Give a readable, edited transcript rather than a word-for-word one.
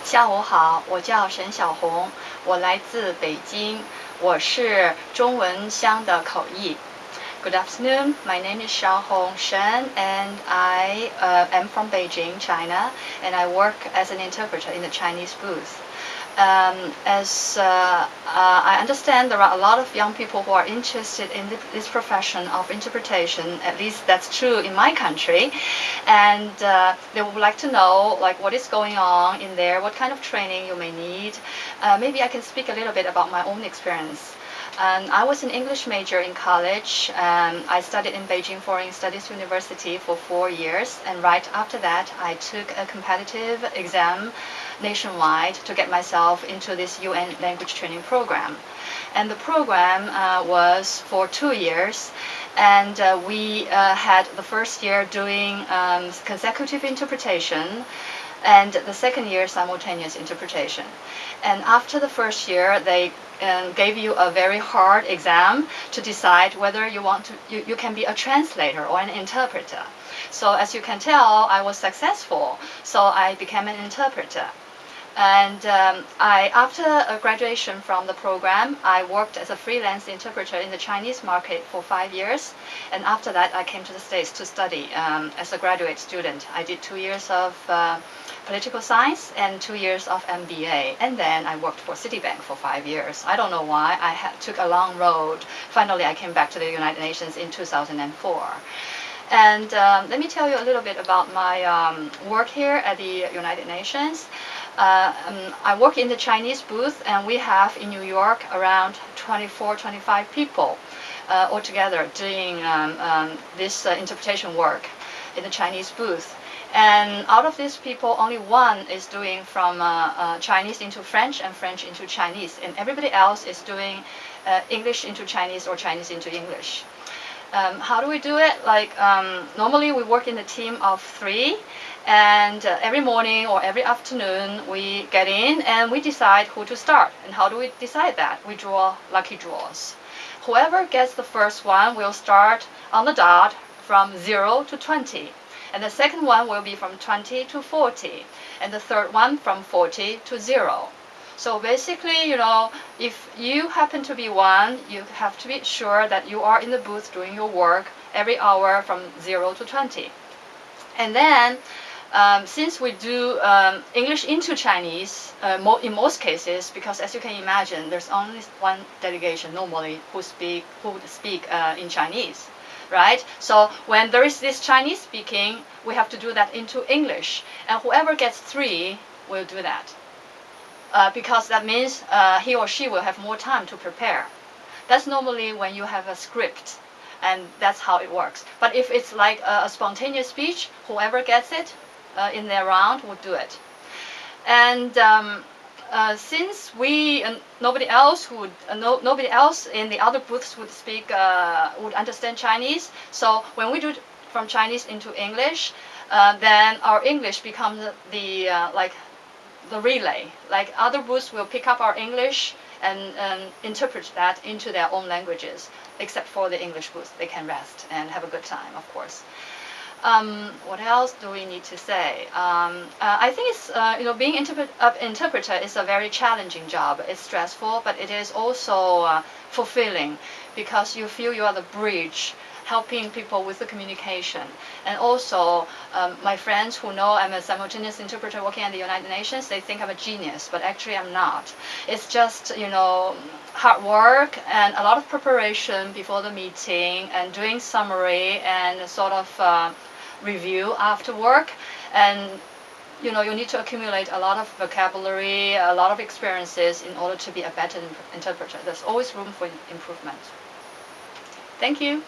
下午好，我叫沈小红，我来自北京，我是中文腔的口译。Good afternoon, my name is Xiaohong Shen, and I am from Beijing, China, and I work as an interpreter in the Chinese booth. As I understand, there are a lot of young people who are interested in this profession of interpretation. At least that's true in my country, and they would like to know like what is going on in there, what kind of training you may need. Maybe I can speak a little bit about my own experience. I was an English major in college. I studied in Beijing Foreign Studies University for 4 years, and right after that, I took a competitive exam nationwide to get myself into this UN language training program. And the program was for 2 years, and we had the first year doing consecutive interpretation, and the second year simultaneous interpretation. And after the first year, they gave you a very hard exam to decide whether you can be a translator or an interpreter. So as you can tell, I was successful, so I became an interpreter. And after graduation from the program, I worked as a freelance interpreter in the Chinese market for 5 years. And after that, I came to the States to study as a graduate student. I did 2 years of political science and 2 years of MBA. And then I worked for Citibank for 5 years. I don't know why. I took a long road. Finally, I came back to the United Nations in 2004. And let me tell you a little bit about my work here at the United Nations. I work in the Chinese booth, and we have in New York around 25 people altogether doing this interpretation work in the Chinese booth. And out of these people, only one is doing from Chinese into French and French into Chinese, and everybody else is doing English into Chinese or Chinese into English. How do we do it? Like normally we work in a team of 3, and every morning or every afternoon we get in and we decide who to start. And how do we decide that? We draw lucky draws. Whoever gets the first one will start on the dot from 0 to 20. And the second one will be from 20 to 40. And the third one from 40 to 0. So basically, you know, if you happen to be one, you have to be sure that you are in the booth doing your work every hour from 0 to 20. And then, since we do English into Chinese, in most cases, because as you can imagine, there's only one delegation normally who would speak in Chinese, right? So when there is this Chinese speaking, we have to do that into English. And whoever gets 3 will do that. Because that means he or she will have more time to prepare. That's normally when you have a script, and that's how it works. But if it's like a spontaneous speech, whoever gets it in their round would do it. And since nobody else in the other booths would understand Chinese, so when we do it from Chinese into English, then our English becomes the relay. Like other booths will pick up our English and interpret that into their own languages, except for the English booth. They can rest and have a good time, of course. What else do we need to say? I think it's, being an interpreter is a very challenging job. It's stressful, but it is also fulfilling, because you feel you are the bridge helping people with the communication. And also, my friends who know I'm a simultaneous interpreter working at the United Nations, they think I'm a genius, but actually I'm not. It's just, hard work and a lot of preparation before the meeting, and doing summary and sort of review after work. And you need to accumulate a lot of vocabulary, a lot of experiences in order to be a better interpreter. There's always room for improvement. Thank you.